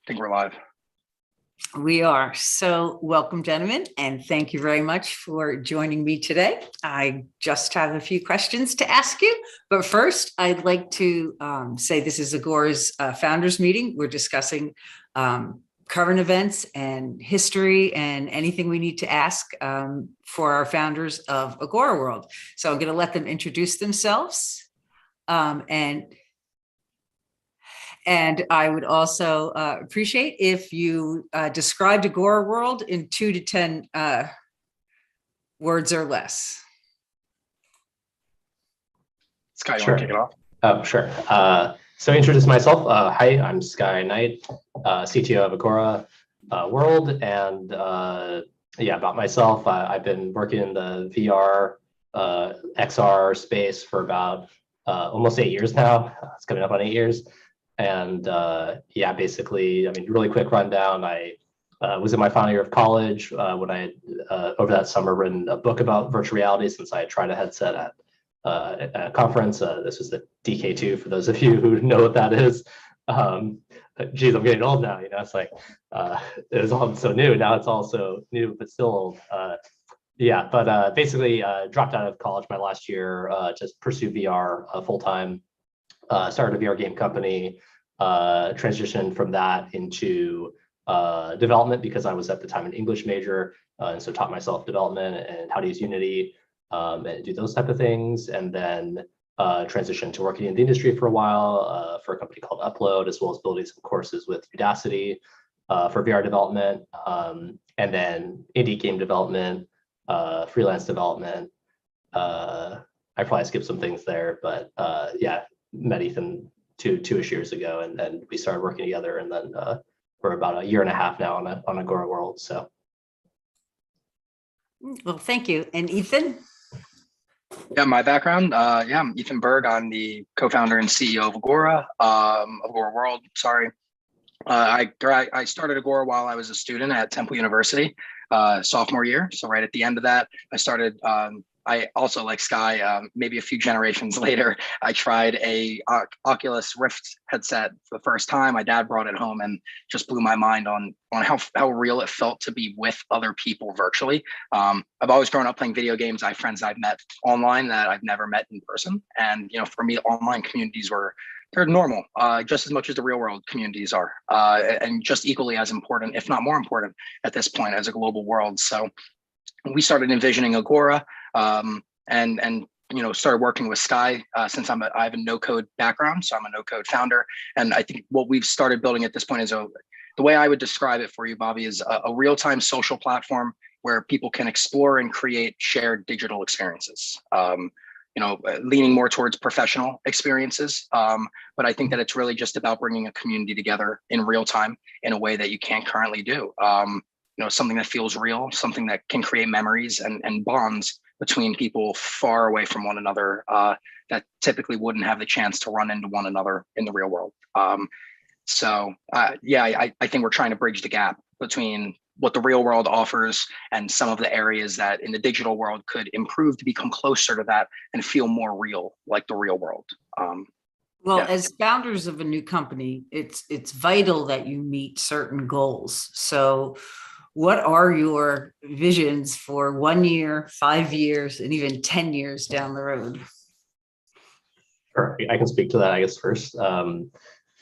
think we're live. We are. So welcome, gentlemen, and thank you very much for joining me today. I just have a few questions to ask you, but first I'd like to say this is Agora's founders meeting. We're discussing current events and history and anything we need to ask for our founders of Agora World. So I'm going to let them introduce themselves and I would also appreciate if you described Agora World in 2 to 10 words or less. Sky, you want to kick it off? Oh, sure. So introduce myself. Hi, I'm Sky Nite, CTO of Agora World. And yeah, about myself, I've been working in the VR, XR space for about almost 8 years now. It's coming up on 8 years. And yeah, basically, I mean, really quick rundown. I was in my final year of college when I had, over that summer, written a book about virtual reality since I had tried a headset at a conference. This was the DK2, for those of you who know what that is. Geez, I'm getting old now, you know, it's like, it was all so new. Now it's also new, but still old. Yeah, but basically dropped out of college my last year to pursue VR full-time. Started a VR game company, transitioned from that into development because I was at the time an English major, and so taught myself development and how to use Unity and do those type of things, and then transitioned to working in the industry for a while for a company called Upload, as well as building some courses with Udacity for VR development, and then indie game development, freelance development. I probably skipped some things there, but yeah. Met Ethan two-ish years ago, and then we started working together, and then we're about 1.5 years now on Agora World. So, well, thank you. And Ethan? Yeah, my background. Yeah, I'm Ethan Berg. I'm the co-founder and CEO of Agora World. Sorry, I started Agora while I was a student at Temple University, sophomore year. So right at the end of that, I started. I also, like Sky, maybe a few generations later, I tried a Oculus Rift headset for the first time. My dad brought it home and just blew my mind on how real it felt to be with other people virtually. I've always grown up playing video games. I have friends I've met online that I've never met in person. And, you know, for me, online communities they're normal, just as much as the real world communities are, and just equally as important, if not more important at this point as a global world. So we started envisioning Agora, and you know, started working with Sky since I have a no-code background, so I'm a no-code founder. And I think what we've started building at this point is the way I would describe it for you, Bobby, is a real-time social platform where people can explore and create shared digital experiences. You know, leaning more towards professional experiences, but I think that it's really just about bringing a community together in real time in a way that you can't currently do. You know, something that feels real, something that can create memories and bonds between people far away from one another that typically wouldn't have the chance to run into one another in the real world. Yeah, I think we're trying to bridge the gap between what the real world offers and some of the areas that in the digital world could improve to become closer to that and feel more real, like the real world. Well, yeah. As founders of a new company, it's vital that you meet certain goals. So what are your visions for 1 year, 5 years, and even 10 years down the road? Sure, I can speak to that, I guess, first. So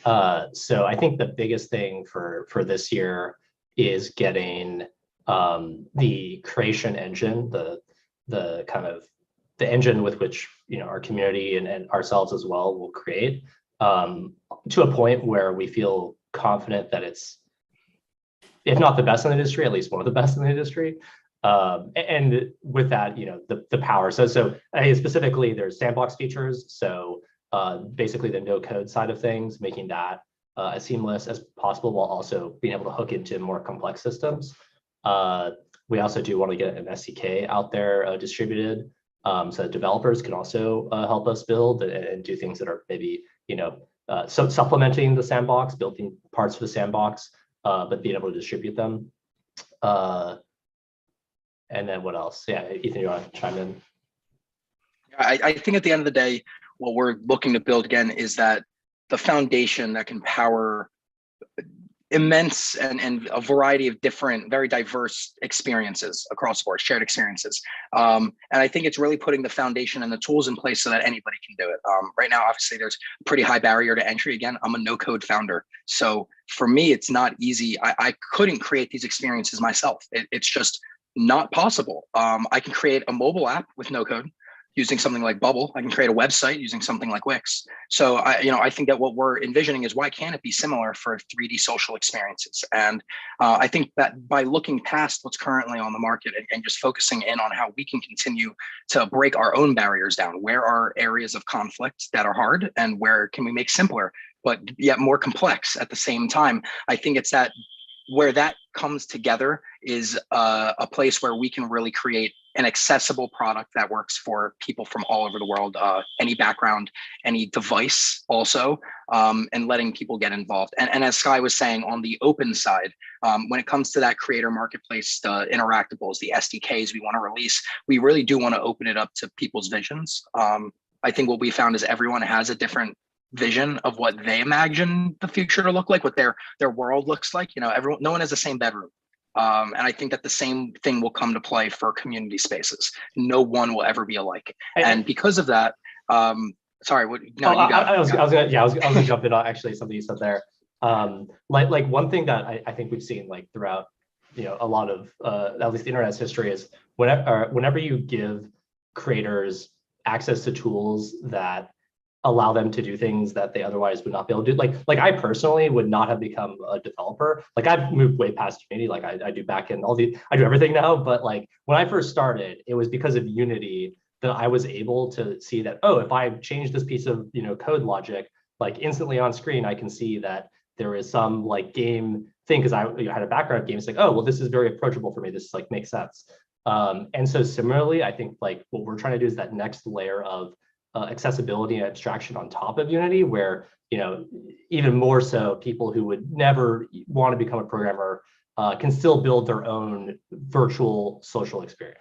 I think the biggest thing for this year is getting the creation engine, the kind of the engine with which, you know, our community and ourselves as well will create to a point where we feel confident that it's, if not the best in the industry, at least one of the best in the industry. And with that, you know, the power. So specifically, there's sandbox features. So basically the no code side of things, making that as seamless as possible while also being able to hook into more complex systems. We also do want to get an SDK out there distributed so that developers can also help us build and do things that are maybe, you know, supplementing the sandbox, building parts of the sandbox, but being able to distribute them. And then what else? Yeah, Ethan, you want to chime in? I think at the end of the day, what we're looking to build again is that the foundation that can power immense and a variety of different, very diverse experiences across the board, shared experiences. And I think it's really putting the foundation and the tools in place so that anybody can do it. Right now, obviously, there's a pretty high barrier to entry. Again, I'm a no-code founder. So for me, it's not easy. I couldn't create these experiences myself. It's just not possible. I can create a mobile app with no code using something like Bubble. I can create a website using something like Wix. So I think that what we're envisioning is, why can't it be similar for 3D social experiences? And I think that by looking past what's currently on the market and just focusing in on how we can continue to break our own barriers down, where are areas of conflict that are hard and where can we make simpler, but yet more complex at the same time. I think it's that where that comes together is a place where we can really create an accessible product that works for people from all over the world, any background, any device also, and letting people get involved. And as Sky was saying, on the open side, when it comes to that creator marketplace, the interactables, the SDKs we want to release, we really do want to open it up to people's visions. I think what we found is everyone has a different vision of what they imagine the future to look like, what their world looks like. No one has the same bedroom. And I think that the same thing will come to play for community spaces. No one will ever be alike. And because of that, sorry, what? No, you got it. I was gonna jump in on actually something you said there. Like one thing that I think we've seen like throughout, a lot of at least the internet's history is whenever you give creators access to tools that allow them to do things that they otherwise would not be able to do. Like I personally would not have become a developer. Like I've moved way past Unity. Like I do backend, I do everything now. But like when I first started, it was because of Unity that I was able to see that, oh, if I change this piece of code logic, like instantly on screen, I can see that there is some like game thing, because I had a background game. It's like, oh, well, this is very approachable for me. This like makes sense. And so similarly, I think like what we're trying to do is that next layer of accessibility and abstraction on top of Unity, where even more so people who would never want to become a programmer can still build their own virtual social experience.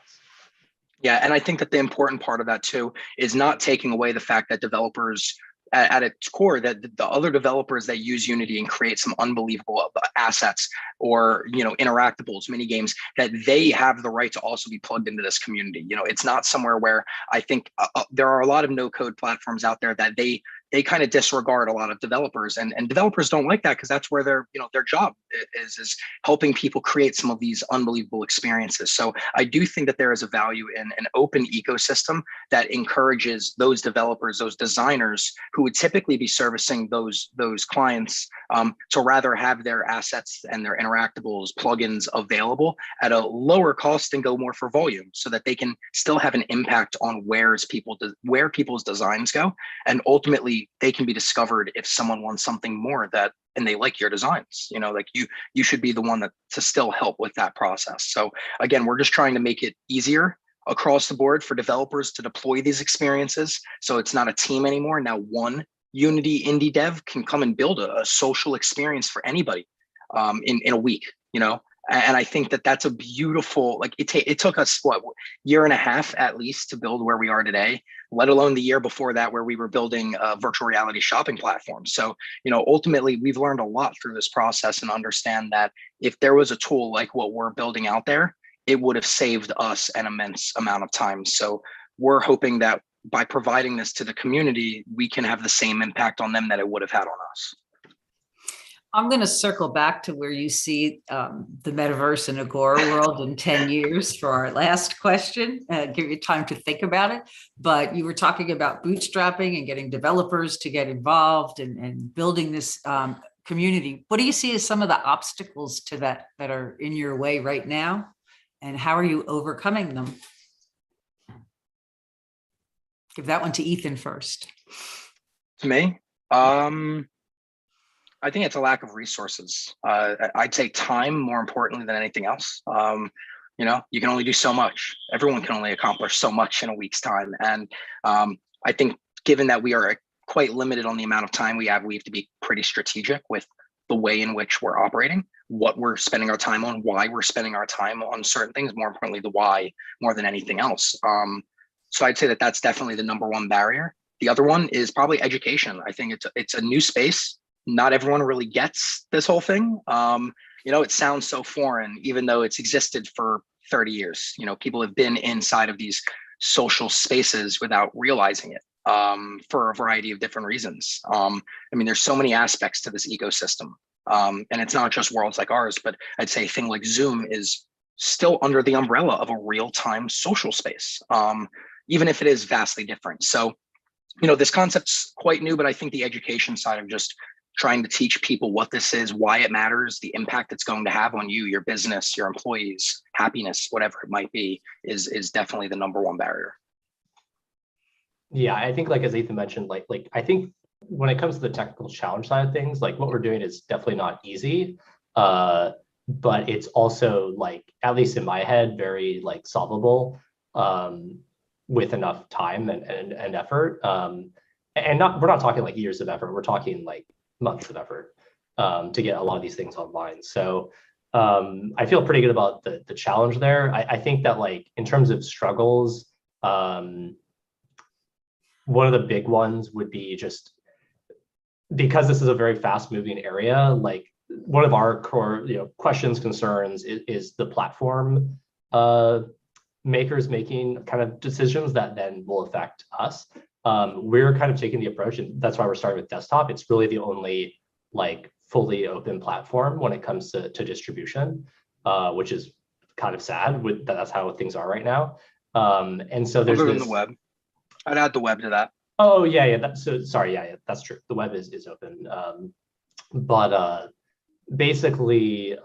Yeah, and I think that the important part of that too is not taking away the fact that developers at its core, that the other developers that use Unity and create some unbelievable assets or interactables, mini games, that they have the right to also be plugged into this community. It's not somewhere where I think there are a lot of no code platforms out there that they kind of disregard a lot of developers, and developers don't like that, because that's where their job is helping people create some of these unbelievable experiences. So I do think that there is a value in an open ecosystem that encourages those developers, those designers who would typically be servicing those clients, to rather have their assets and their interactables, plugins available at a lower cost and go more for volume, so that they can still have an impact on where people's designs go, and ultimately they can be discovered if someone wants something more and they like your designs. Like you should be the one to still help with that process. So again, we're just trying to make it easier across the board for developers to deploy these experiences. So it's not a team anymore. Now one Unity indie dev can come and build a social experience for anybody in a week, And I think that that's a beautiful, like it took us year and a half at least to build where we are today, let alone the year before that where we were building a virtual reality shopping platform. So, ultimately we've learned a lot through this process, and understand that if there was a tool like what we're building out there, it would have saved us an immense amount of time. So we're hoping that by providing this to the community, we can have the same impact on them that it would have had on us. I'm going to circle back to where you see the metaverse and Agora World in 10 years for our last question. Give you time to think about it. But you were talking about bootstrapping and getting developers to get involved and building this community. What do you see as some of the obstacles to that are in your way right now? And how are you overcoming them? Give that one to Ethan first. To me, I think it's a lack of resources. I'd say time more importantly than anything else. You can only do so much. Everyone can only accomplish so much in a week's time. And I think given that we are quite limited on the amount of time we have to be pretty strategic with the way in which we're operating, what we're spending our time on, why we're spending our time on certain things, more importantly, the why more than anything else. So I'd say that that's definitely the number one barrier. The other one is probably education. I think it's a new space. not everyone really gets this whole thing. It sounds so foreign, even though it's existed for 30 years. People have been inside of these social spaces without realizing it, for a variety of different reasons. There's so many aspects to this ecosystem. And it's not just worlds like ours, but I'd say a thing like Zoom is still under the umbrella of a real-time social space, even if it is vastly different. So, this concept's quite new, but I think the education side of just trying to teach people what this is, why it matters, the impact it's going to have on you, your business, your employees, happiness, whatever it might be, is definitely the number one barrier. Yeah, I think as Ethan mentioned, I think when it comes to the technical challenge side of things, what we're doing is definitely not easy, but it's also at least in my head, very solvable with enough time and effort. And we're not talking years of effort, we're talking months of effort to get a lot of these things online. So I feel pretty good about the challenge there. I think that in terms of struggles, one of the big ones would be just because this is a very fast moving area, one of our core questions, concerns is the platform makers making kind of decisions that then will affect us. We're kind of taking the approach, and that's why we're starting with desktop. It's really the only fully open platform when it comes to distribution, which is kind of sad. That's how things are right now. And so there's the web. I'd add the web to that. Oh yeah. Sorry, yeah, that's true. The web is open, but basically,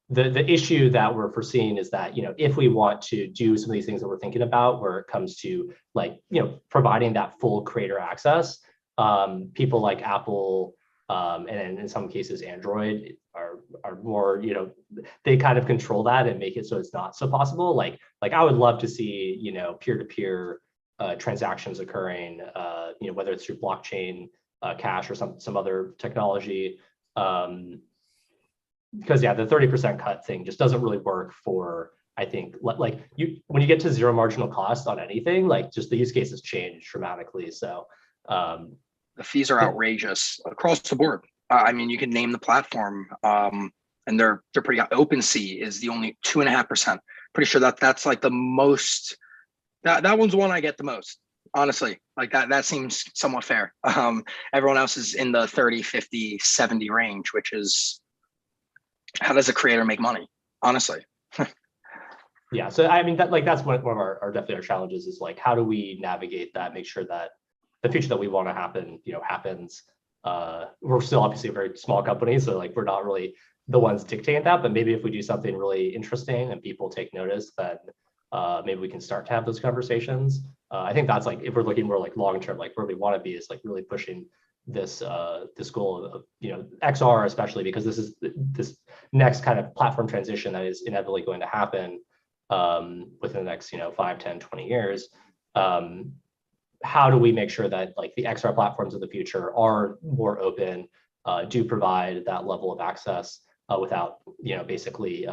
the issue that we're foreseeing is that if we want to do some of these things that we're thinking about, where it comes to providing that full creator access, people like Apple and in some cases Android are more they kind of control that and make it so it's not so possible. I would love to see peer-to-peer transactions occurring, whether it's through blockchain, cash, or some other technology. Because the 30% cut thing just doesn't really work for, I think, when you get to zero marginal cost on anything, just the use cases change dramatically. So the fees are outrageous across the board. You can name the platform, and they're pretty. OpenSea is the only 2.5%. Pretty sure that's the most. That one's the one I get the most, honestly. That seems somewhat fair. Everyone else is in the 30, 50, 70 range, which is, how does a creator make money, honestly? Yeah, so that's one of our definitely our challenges is how do we navigate that, make sure that the future that we want to happen happens. We're still obviously a very small company, so we're not really the ones dictating that, but maybe if we do something really interesting and people take notice, then maybe we can start to have those conversations. I think that's if we're looking more long term, where we want to be is really pushing this goal of XR, especially because this is this next kind of platform transition that is inevitably going to happen within the next 5, 10, 20 years. How do we make sure that the XR platforms of the future are more open, do provide that level of access without basically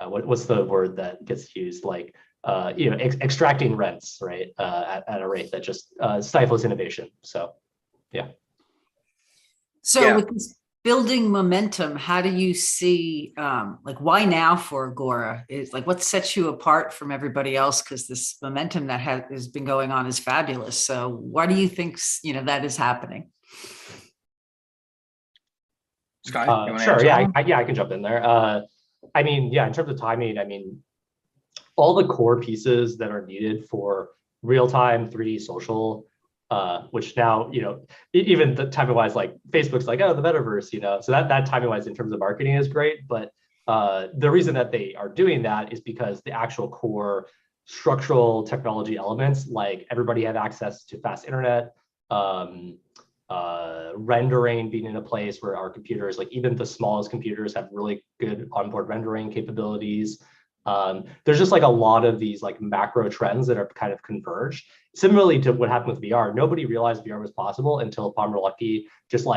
what's the word that gets used, extracting rents, right, at a rate that just stifles innovation. So yeah. So with this building momentum, how do you see, why now for Agora? Is what sets you apart from everybody else? Because this momentum that has been going on is fabulous. So why do you think, that is happening? Sky, sure. Yeah, I can jump in there. In terms of timing, all the core pieces that are needed for real-time 3D social, which now, even the timing wise, Facebook's the metaverse, so that timing wise in terms of marketing is great. But the reason that they are doing that is because the actual core structural technology elements, everybody have access to fast internet, rendering being in a place where our computers, even the smallest computers, have really good onboard rendering capabilities. There's just a lot of these macro trends that are kind of converged. Similarly to what happened with VR, nobody realized VR was possible until Palmer Luckey just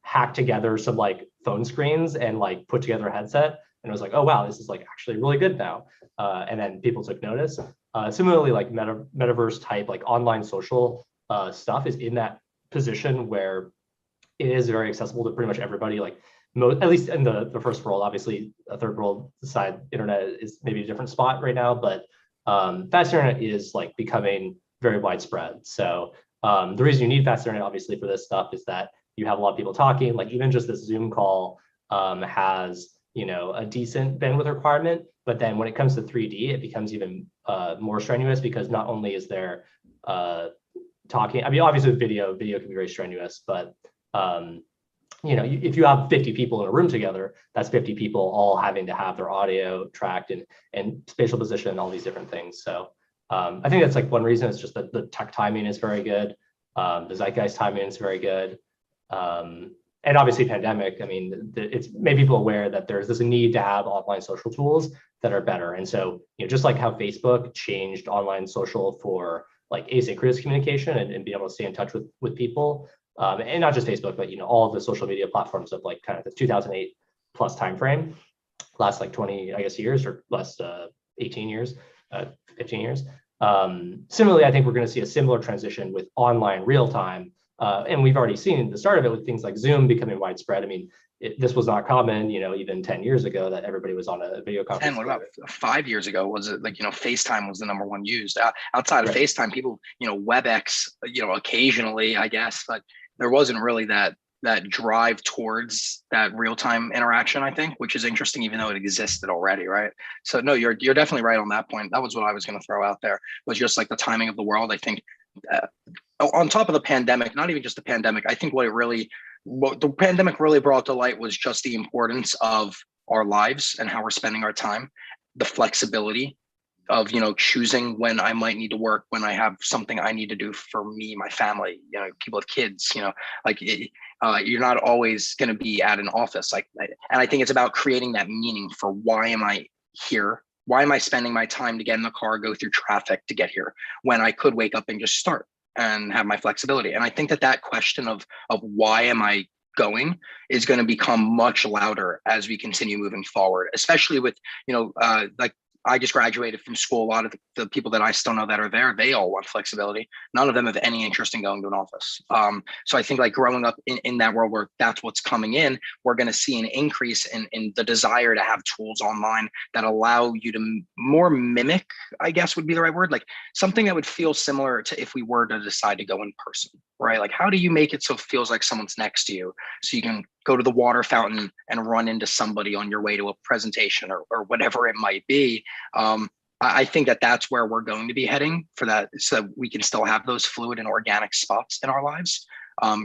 hacked together some phone screens and put together a headset, and it was oh wow, this is actually really good now. And then people took notice. Similarly, metaverse type online social stuff is in that position where it is very accessible to pretty much everybody. Like at least in the first world, obviously a third world side internet is maybe a different spot right now, but fast internet is like becoming very widespread. So the reason you need fast internet obviously for this stuff is that you have a lot of people talking. Like even just this Zoom call has, you know, a decent bandwidth requirement, but then when it comes to 3D, it becomes even more strenuous, because not only is there talking, I mean, obviously with video can be very strenuous, but you know, if you have 50 people in a room together, that's 50 people all having to have their audio tracked and spatial position and all these different things. So I think that's like one reason. It's just that the tech timing is very good. The zeitgeist timing is very good. And obviously pandemic, I mean, it's made people aware that there's this need to have offline social tools that are better. And so, you know, just like how Facebook changed online social for like asynchronous communication and being able to stay in touch with people, and not just Facebook, but, you know, all of the social media platforms of like kind of the 2008 plus timeframe, last like 20, I guess, years, or last 18 years, 15 years. Similarly, I think we're going to see a similar transition with online real time. And we've already seen the start of it with things like Zoom becoming widespread. I mean, this was not common, you know, even 10 years ago that everybody was on a video conference. And what about 5 years ago? Was it like, you know, FaceTime was the number one used? Outside of Right. FaceTime, people, you know, WebEx, you know, occasionally, I guess, but there wasn't really that drive towards that real-time interaction, I think, which is interesting, even though it existed already, right? So no, you're definitely right on that point. That was what I was going to throw out there, was just like the timing of the world. I think on top of the pandemic, not even just the pandemic, I think what the pandemic really brought to light was just the importance of our lives and how we're spending our time, the flexibility of, you know, choosing when I might need to work, when I have something I need to do for me, my family, you know, people with kids, you know, like you're not always going to be at an office. Like, and I think it's about creating that meaning for why am I here? Why am I spending my time to get in the car, go through traffic to get here, when I could wake up and just start and have my flexibility? And I think that question of why am I going is going to become much louder as we continue moving forward, especially with, you know, like I just graduated from school. A lot of the people that I still know that are there, they all want flexibility. None of them have any interest in going to an office. So I think like growing up in that world where that's what's coming in, we're going to see an increase in the desire to have tools online that allow you to more mimic, I guess would be the right word, like something that would feel similar to if we were to decide to go in person, right? Like how do you make it so it feels like someone's next to you, so you can go to the water fountain and run into somebody on your way to a presentation or whatever it might be. I think that's where we're going to be heading for that, so that we can still have those fluid and organic spots in our lives,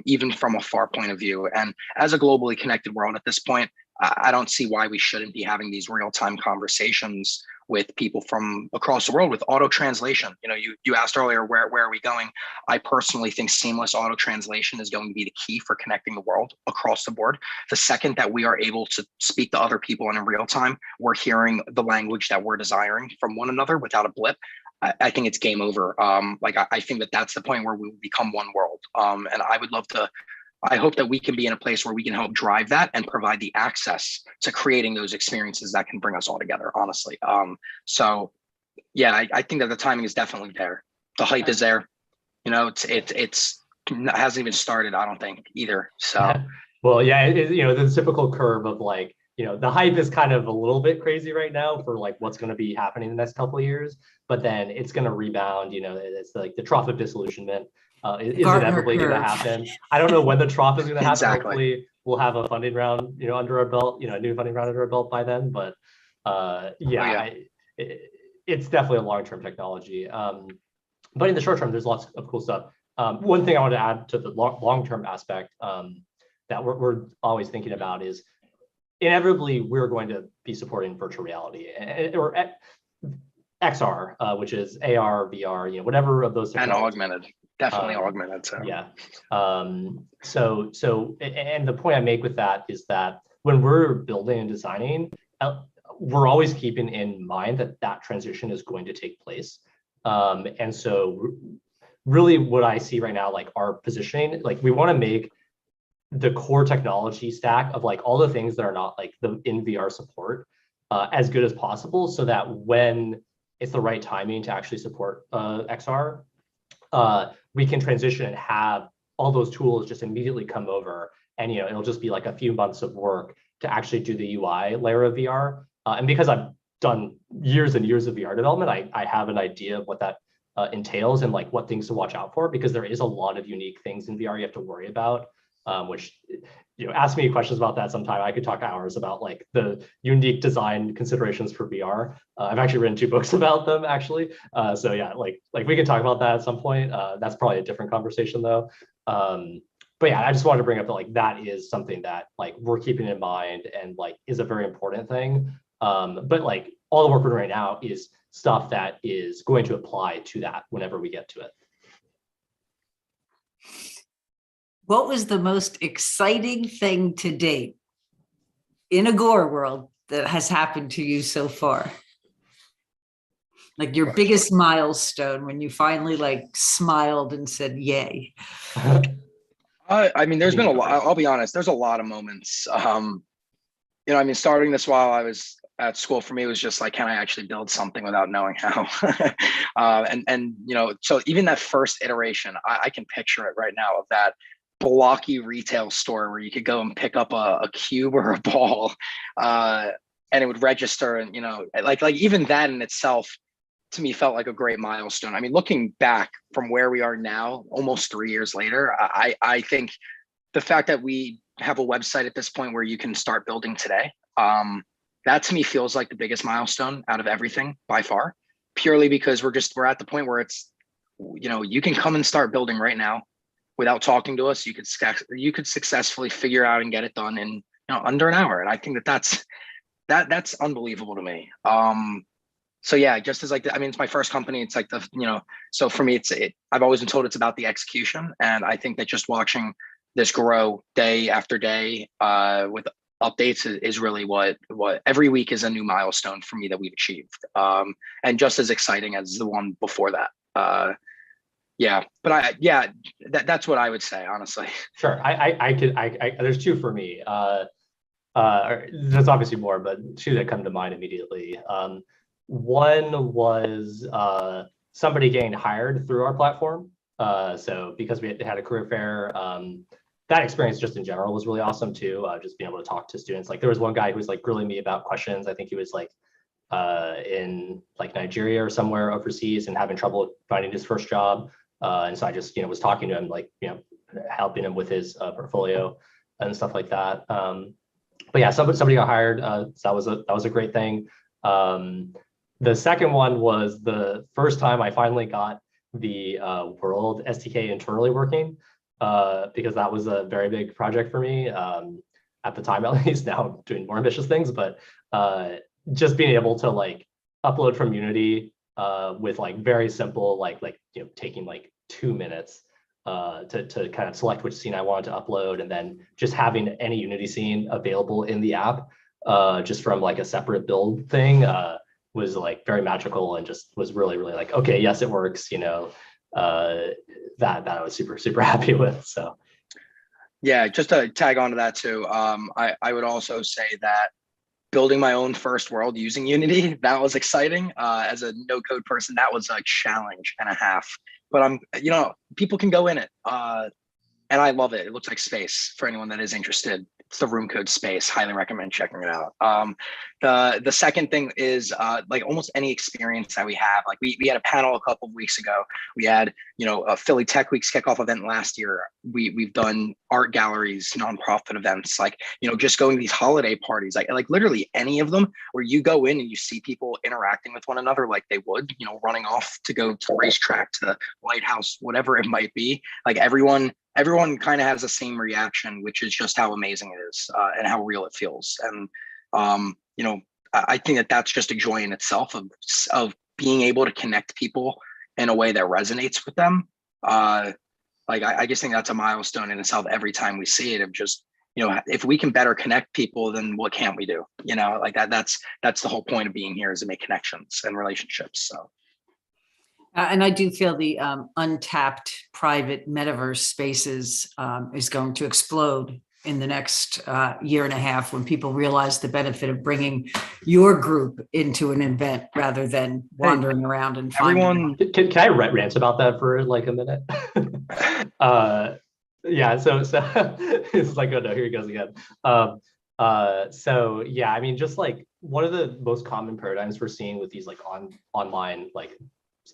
even from a far point of view. And as a globally connected world at this point, I don't see why we shouldn't be having these real-time conversations with people from across the world with auto translation. You know, you asked earlier, where are we going? I personally think seamless auto translation is going to be the key for connecting the world across the board. The second that we are able to speak to other people and in real time, we're hearing the language that we're desiring from one another without a blip, I think it's game over. Like I think that's the point where we will become one world. And I hope that we can be in a place where we can help drive that and provide the access to creating those experiences that can bring us all together, honestly. So yeah, I think that the timing is definitely there. The hype is there. You know, it hasn't even started, I don't think, either. So well, yeah, you know, the typical curve of like, you know, the hype is kind of a little bit crazy right now for like what's going to be happening in the next couple of years, but then it's going to rebound. You know, it's like the trough of disillusionment. Is inevitably going to happen. I don't know when the trough is going to happen. Exactly. Hopefully we'll have a funding round, you know, under our belt, you know, a new funding round under our belt by then. But it's definitely a long-term technology. But in the short term, there's lots of cool stuff. One thing I want to add to the long-term aspect that we're always thinking about is inevitably we're going to be supporting virtual reality or XR, which is AR, VR, you know, whatever of those technologies. And augmented. Definitely augmented. So. Yeah. So, and the point I make with that is that when we're building and designing, we're always keeping in mind that transition is going to take place. And so really what I see right now, like our positioning, like we want to make the core technology stack of like all the things that are not like the in VR support as good as possible, so that when it's the right timing to actually support XR, we can transition and have all those tools just immediately come over and it'll just be like a few months of work to actually do the UI layer of VR. And because I've done years and years of VR development, I have an idea of what that entails and like what things to watch out for, because there is a lot of unique things in VR you have to worry about, which, ask me questions about that sometime. I could talk hours about like the unique design considerations for VR. I've actually written 2 books about them actually. So yeah, like we can talk about that at some point. That's probably a different conversation though. But yeah, I just wanted to bring up that like that is something that like we're keeping in mind and like is a very important thing. But like all the work we're doing right now is stuff that is going to apply to that whenever we get to it. What was the most exciting thing to date in Agora World that has happened to you so far? Like your biggest milestone when you finally like smiled and said, yay. I mean, there's been a lot, I'll be honest, there's a lot of moments. Starting this while I was at school, for me, it was just like, can I actually build something without knowing how? So even that first iteration, I can picture it right now of that blocky retail store where you could go and pick up a cube or a ball, and it would register. And, like even that in itself, to me, felt like a great milestone. I mean, looking back from where we are now, almost 3 years later, I think the fact that we have a website at this point where you can start building today, that to me feels like the biggest milestone out of everything by far, purely because we're at the point where it's, you can come and start building right now without talking to us. You could successfully figure out and get it done in under an hour. And I think that's unbelievable to me. So yeah, just as like, it's my first company. It's like so for me, I've always been told it's about the execution. And I think that just watching this grow day after day with updates is really what every week is a new milestone for me that we've achieved. And just as exciting as the one before that. That's what I would say, honestly. Sure, I there's 2 for me. There's obviously more, but 2 that come to mind immediately. One was somebody getting hired through our platform. So because we had a career fair, that experience just in general was really awesome too. Just being able to talk to students. Like there was one guy who was like grilling me about questions. I think he was like in like Nigeria or somewhere overseas and having trouble finding his first job. And so I just, was talking to him, like, helping him with his portfolio and stuff like that. But yeah, somebody got hired. So that was a great thing. The second one was the first time I finally got the World SDK internally working, because that was a very big project for me at the time, at least. Now I'm doing more ambitious things, but just being able to like upload from Unity with like very simple, taking like 2 minutes to kind of select which scene I wanted to upload, and then just having any Unity scene available in the app just from like a separate build thing was like very magical, and just was really, really like, okay, yes, it works, that I was super, super happy with. So yeah, just to tag on to that too, I would also say that building my own first world using Unity, that was exciting. As a no code person, that was a challenge and a half, but people can go in it. And I love it. It looks like space for anyone that is interested. It's the room code space. Highly recommend checking it out. The second thing is like almost any experience that we have. Like we had a panel a couple of weeks ago. We had a Philly Tech Week's kickoff event last year. We've done art galleries, nonprofit events, like just going to these holiday parties, like literally any of them where you go in and you see people interacting with one another like they would, running off to go to the racetrack, to the lighthouse, whatever it might be. Like everyone kind of has the same reaction, which is just how amazing it is and how real it feels. And, I think that that's just a joy in itself of being able to connect people in a way that resonates with them. I just think that's a milestone in itself every time we see it, of just, if we can better connect people, then what can't we do? Like that's the whole point of being here, is to make connections and relationships. So. And I do feel the untapped private metaverse spaces is going to explode in the next year and a half, when people realize the benefit of bringing your group into an event rather than wandering around and everyone. Can I rant about that for like a minute? Yeah, so it's like, oh no, here he goes again. So yeah, I mean, just like one of the most common paradigms we're seeing with these like online like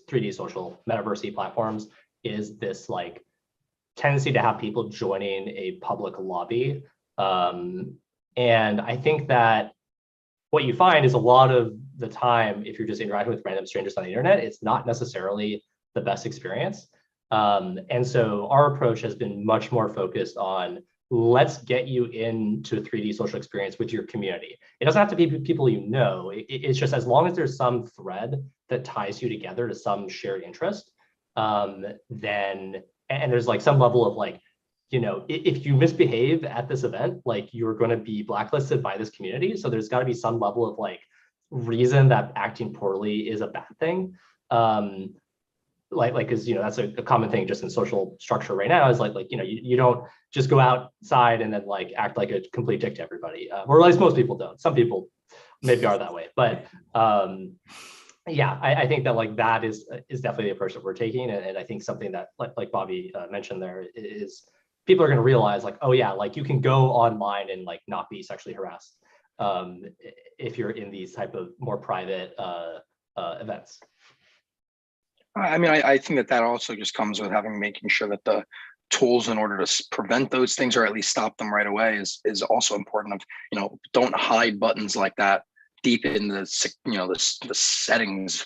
3D social metaverse platforms is this like tendency to have people joining a public lobby. And I think that what you find is a lot of the time, if you're just interacting with random strangers on the internet, it's not necessarily the best experience. And so our approach has been much more focused on let's get you into a 3D social experience with your community. It doesn't have to be people you know. It's just as long as there's some thread that ties you together to some shared interest, then, and there's like some level of like, you know, if you misbehave at this event, like you're going to be blacklisted by this community. So there's got to be some level of like reason that acting poorly is a bad thing. Because, you know, that's a common thing just in social structure right now is like, you know, you don't just go outside and then like act like a complete dick to everybody, or at least most people don't. Some people maybe are that way, but yeah, I think that like that is definitely the approach that we're taking, and I think something that like Bobby mentioned there is people are going to realize like, oh yeah, like you can go online and like not be sexually harassed if you're in these type of more private events. I mean, I think that also just comes with making sure that the tools in order to prevent those things or at least stop them right away is also important. Of, you know, don't hide buttons like that deep in the, you know, the settings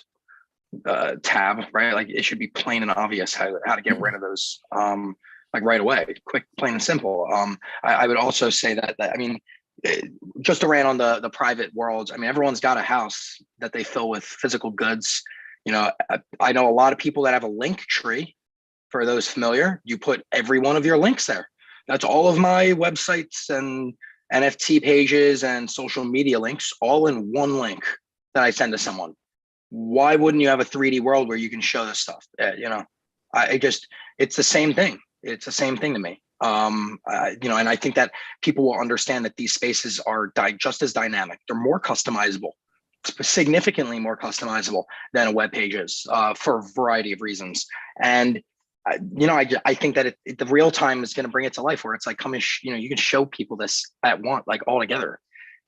tab, right? Like it should be plain and obvious how to get rid of those like right away, quick, plain and simple. I would also say that I mean, just to rant on the private worlds. I mean, everyone's got a house that they fill with physical goods. You know, I know a lot of people that have a link tree. For those familiar, you put every one of your links there. That's all of my websites and NFT pages and social media links all in one link that I send to someone. Why wouldn't you have a 3D world where you can show this stuff? You know, it's the same thing. It's the same thing to me. You know, and I think that people will understand that these spaces are just as dynamic. They're more customizable, significantly more customizable than a web page is for a variety of reasons. And you know, I think that the real time is going to bring it to life where it's like, you know, you can show people this at once, like all together.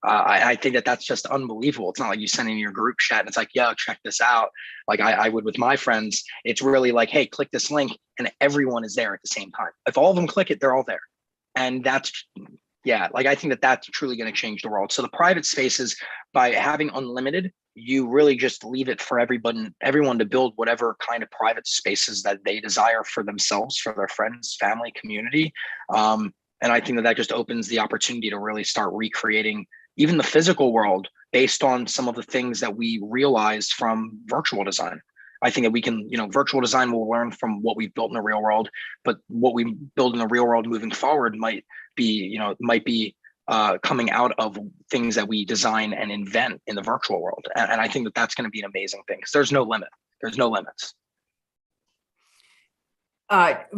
I think that that's just unbelievable. It's not like you send in your group chat and it's like, yeah, check this out. Like I would with my friends. It's really like, hey, click this link, and everyone is there at the same time. If all of them click it, they're all there. And that's, yeah, like I think that that's truly going to change the world. So the private spaces, by having unlimited, you really just leave it for everyone to build whatever kind of private spaces that they desire for themselves, for their friends, family, community. And I think that just opens the opportunity to really start recreating even the physical world based on some of the things that we realized from virtual design. I think that we can, you know, virtual design will learn from what we've built in the real world, but what we build in the real world moving forward might be coming out of things that we design and invent in the virtual world. And I think that that's going to be an amazing thing because there's no limit. There's no limits.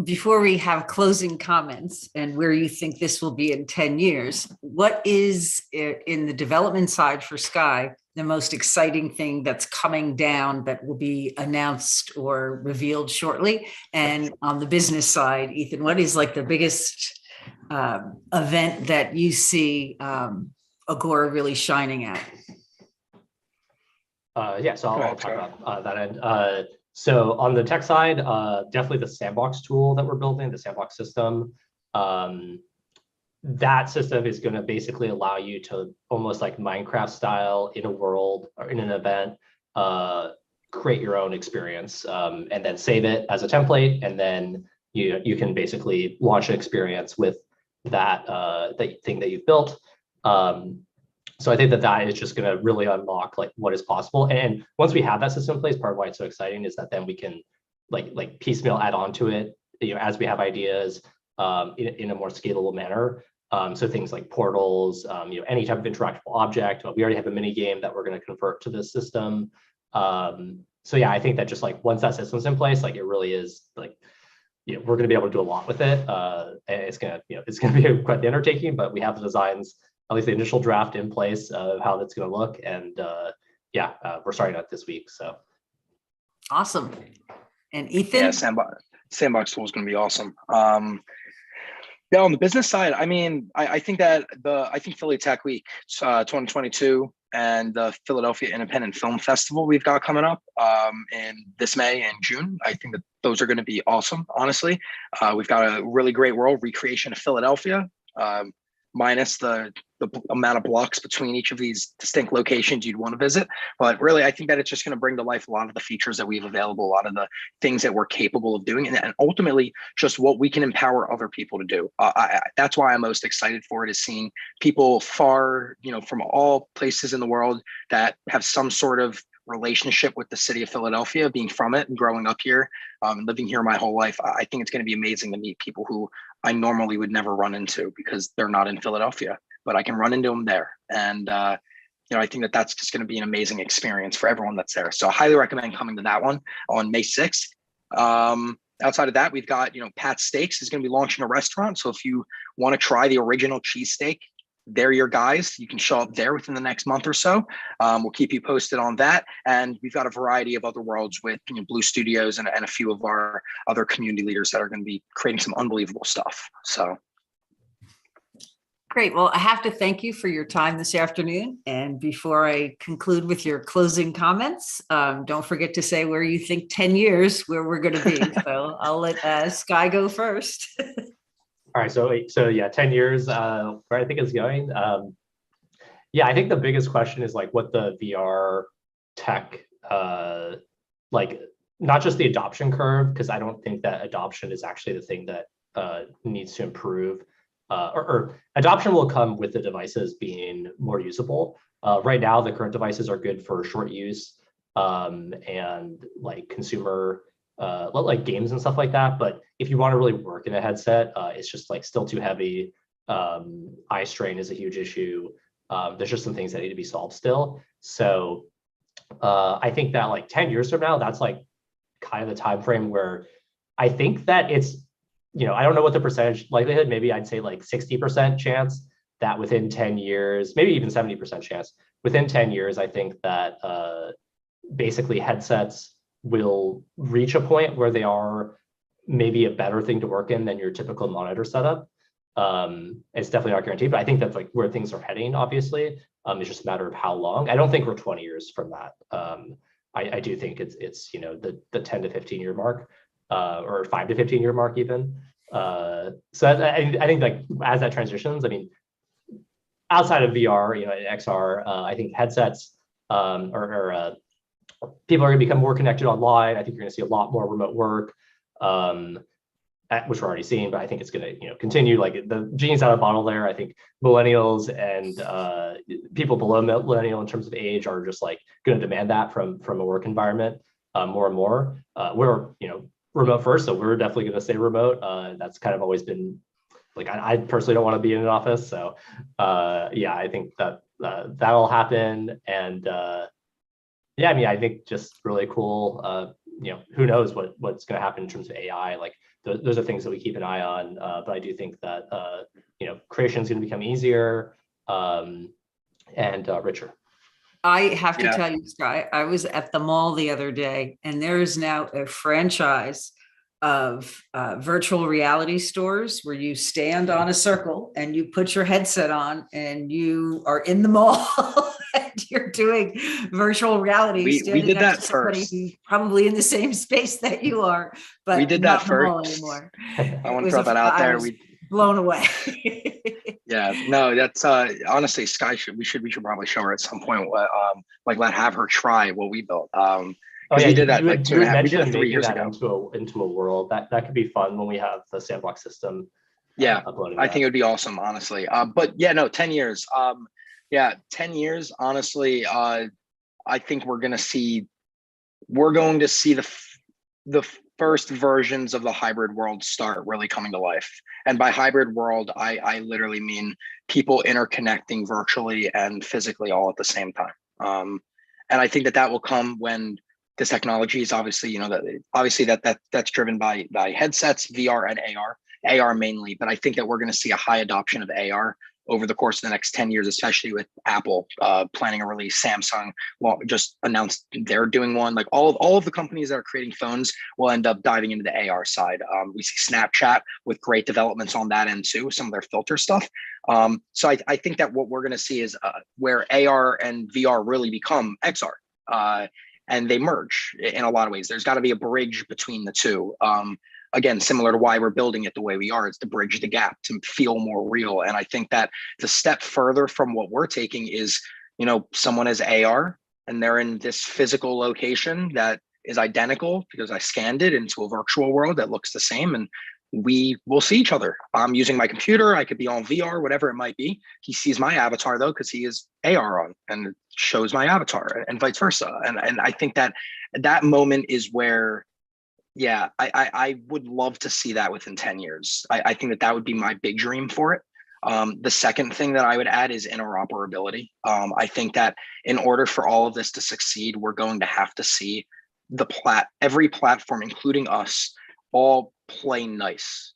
Before we have closing comments and where you think this will be in 10 years, what is in the development side for Sky, the most exciting thing that's coming down that will be announced or revealed shortly? And on the business side, Ethan, what is like the biggest event that you see Agora really shining at? Yeah, so I'll talk about that end. So on the tech side, definitely the sandbox tool that we're building, the sandbox system. That system is going to basically allow you to almost like Minecraft style in a world or in an event, create your own experience and then save it as a template. And then you can basically launch an experience with that thing that you've built. So I think that is just going to really unlock like what is possible. And once we have that system in place, part of why it's so exciting is that then we can like piecemeal add on to it, you know, as we have ideas in a more scalable manner. So things like portals, you know, any type of interactable object. We already have a mini game that we're going to convert to this system. So yeah, I think that just like once that system's in place, like it really is like, you know, we're going to be able to do a lot with it. And it's going to be quite the undertaking, but we have the designs, at least the initial draft in place of how that's going to look. And we're starting out this week. So awesome. And Ethan? Yeah, sandbox tool is going to be awesome. Yeah, on the business side, I mean, I think that I think Philly Tech Week 2022 and the Philadelphia Independent Film Festival we've got coming up in this May and June. I think that those are going to be awesome, honestly. We've got a really great world recreation of Philadelphia, minus the amount of blocks between each of these distinct locations you'd want to visit. But really, I think that it's just going to bring to life a lot of the features that we have available, a lot of the things that we're capable of doing, and ultimately just what we can empower other people to do. That's why I'm most excited for it, is seeing people far, from all places in the world that have some sort of relationship with the city of Philadelphia, being from it and growing up here, living here my whole life. I think it's going to be amazing to meet people who I normally would never run into because they're not in Philadelphia, but I can run into them there. And, I think that that's just going to be an amazing experience for everyone that's there. So I highly recommend coming to that one on May 6th. Outside of that, we've got, Pat's Steaks is going to be launching a restaurant. So if you want to try the original cheesesteak, they're your guys. You can show up there within the next month or so. We'll keep you posted on that. And we've got a variety of other worlds with Blue Studios and a few of our other community leaders that are going to be creating some unbelievable stuff. So. Great. Well, I have to thank you for your time this afternoon. And before I conclude with your closing comments, don't forget to say where you think 10 years, where we're going to be. So I'll let Sky go first. All right, so yeah, 10 years, where I think it's going. Yeah, I think the biggest question is like what the VR tech, like not just the adoption curve, because I don't think that adoption is actually the thing that needs to improve. Or adoption will come with the devices being more usable. Right now, the current devices are good for short use and like consumer, like games and stuff like that. But if you want to really work in a headset, it's just like still too heavy. Eye strain is a huge issue. There's just some things that need to be solved still. So I think that like 10 years from now, that's like kind of the time frame where I think that it's, I don't know what the percentage likelihood, maybe I'd say like 60% chance that within 10 years, maybe even 70% chance, within 10 years, I think that basically headsets will reach a point where they are maybe a better thing to work in than your typical monitor setup. It's definitely not guaranteed, but I think that's like where things are heading, obviously. It's just a matter of how long. I don't think we're 20 years from that. I do think it's the 10 to 15 year mark. Or 5 to 15 year mark even. So I think like as that transitions, I mean, outside of VR, XR, I think headsets or people are going to become more connected online. I think you're going to see a lot more remote work, which we're already seeing, but I think it's going to continue. Like the genie's out of the bottle there. I think millennials and people below millennial in terms of age are just like going to demand that from a work environment more and more. We're remote first, so we're definitely going to stay remote. That's kind of always been like I personally don't want to be in an office, so yeah, I think that that'll happen. And yeah, I mean, I think just really cool. Who knows what's going to happen in terms of AI? Like those are things that we keep an eye on. But I do think that creation is going to become easier and richer. I have to tell you, Sky, I was at the mall the other day, and there is now a franchise of virtual reality stores where you stand on a circle and you put your headset on and you are in the mall and you're doing virtual reality. We did that first. Probably in the same space that you are, but we did that first. Anymore. I want to throw that out there. Blown away. Yeah, no, that's honestly, Sky we should probably show her at some point what have her try what we built. We did that like 2.5, we did it 3 years ago. Into a world that could be fun when we have the sandbox system. Yeah, I think it would be awesome, honestly. But yeah, no, 10 years. 10 years, honestly, I think we're going to see the first versions of the hybrid world start really coming to life. And by hybrid world, I literally mean people interconnecting virtually and physically all at the same time. And I think that will come when this technology is obviously, that's driven by headsets, VR and AR mainly. But I think that we're going to see a high adoption of AR over the course of the next 10 years, especially with Apple planning a release, Samsung just announced they're doing one. Like all of the companies that are creating phones will end up diving into the AR side. We see Snapchat with great developments on that end too, some of their filter stuff. So I think that what we're going to see is where AR and VR really become XR. And they merge in a lot of ways. There's got to be a bridge between the two. Again, similar to why we're building it the way we are, it's to bridge the gap, to feel more real. And I think that the step further from what we're taking is, someone has AR and they're in this physical location that is identical because I scanned it into a virtual world that looks the same, and we will see each other. I'm using my computer. I could be on VR, whatever it might be. He sees my avatar though, because he is AR on and it shows my avatar, and vice versa. And I think that moment is where, I would love to see that within 10 years. I think that would be my big dream for it. The second thing that I would add is interoperability. I think that in order for all of this to succeed, we're going to have to see every platform, including us, all play nice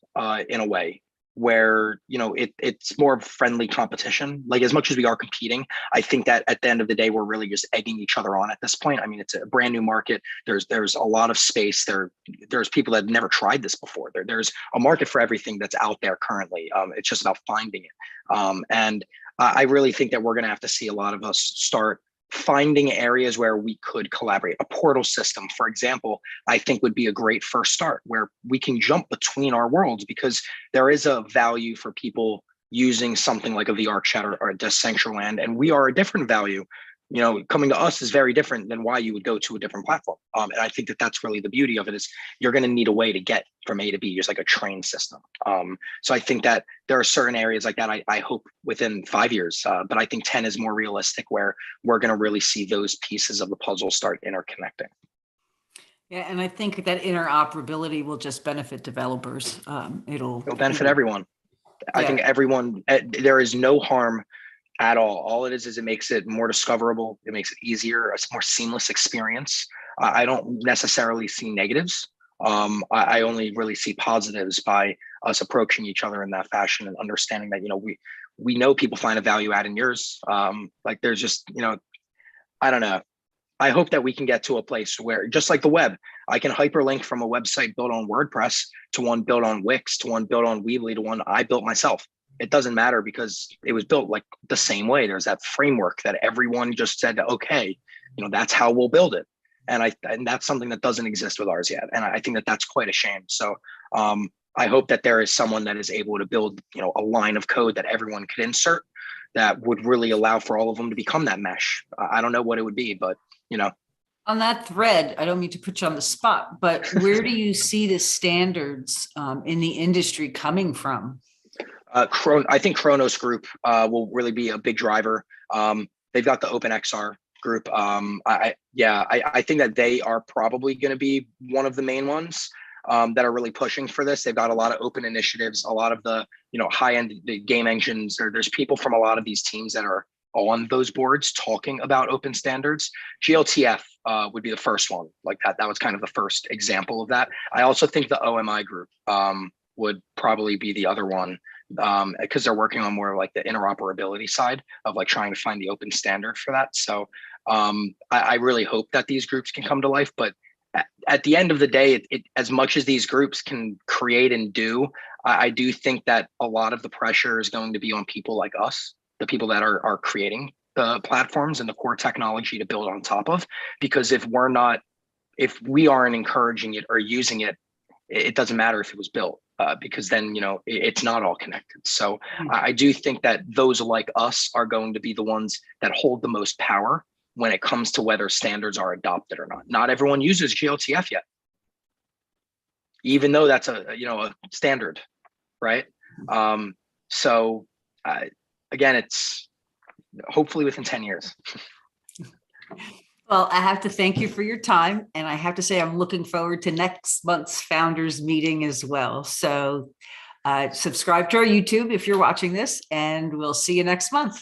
in a way where it's more friendly competition. Like, as much as we are competing, I think that at the end of the day, we're really just egging each other on at this point. I mean, it's a brand new market. There's a lot of space there. There's people that have never tried this before. There's a market for everything that's out there currently. It's just about finding it. And I really think that we're going to have to see a lot of us start finding areas where we could collaborate. A portal system, for example, I think would be a great first start, where we can jump between our worlds, because there is a value for people using something like a VR chat or a Decentraland, and we are a different value. Coming to us is very different than why you would go to a different platform. And I think that that's really the beauty of it, is you're going to need a way to get from A to B, just like a train system. So I think that there are certain areas like that. I hope within 5 years, but I think 10 is more realistic, where we're going to really see those pieces of the puzzle start interconnecting. Yeah, and I think that interoperability will just benefit developers. It'll benefit everyone. I think everyone, there is no harm at all. All it is it makes it more discoverable. It makes it easier, a more seamless experience. I don't necessarily see negatives. I only really see positives by us approaching each other in that fashion, and understanding that, we know people find a value add in yours. Like, there's just, I don't know. I hope that we can get to a place where, just like the web, I can hyperlink from a website built on WordPress to one built on Wix, to one built on Weebly, to one I built myself. It doesn't matter, because it was built like the same way. There's that framework that everyone just said, okay, that's how we'll build it. And that's something that doesn't exist with ours yet. And I think that that's quite a shame. So I hope that there is someone that is able to build, a line of code that everyone could insert that would really allow for all of them to become that mesh. I don't know what it would be, but On that thread, I don't mean to put you on the spot, but where do you see the standards in the industry coming from? I think Kronos Group will really be a big driver. They've got the OpenXR group. I think that they are probably going to be one of the main ones that are really pushing for this. They've got a lot of open initiatives, a lot of the high-end game engines. There's people from a lot of these teams that are on those boards talking about open standards. GLTF would be the first one. Like that was kind of the first example of that. I also think the OMI group would probably be the other one, because they're working on more like the interoperability side of like trying to find the open standard for that. So I really hope that these groups can come to life. But at the end of the day, as much as these groups can create and do, I do think that a lot of the pressure is going to be on people like us, the people that are creating the platforms and the core technology to build on top of. Because if we aren't encouraging it or using it, it doesn't matter if it was built, because then, it's not all connected. So I do think that those like us are going to be the ones that hold the most power when it comes to whether standards are adopted or not. Not everyone uses GLTF yet, even though that's a standard, right? So again, it's hopefully within 10 years. Well, I have to thank you for your time. And I have to say, I'm looking forward to next month's founders meeting as well. So subscribe to our YouTube if you're watching this, and we'll see you next month.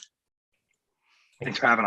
Thanks for having us.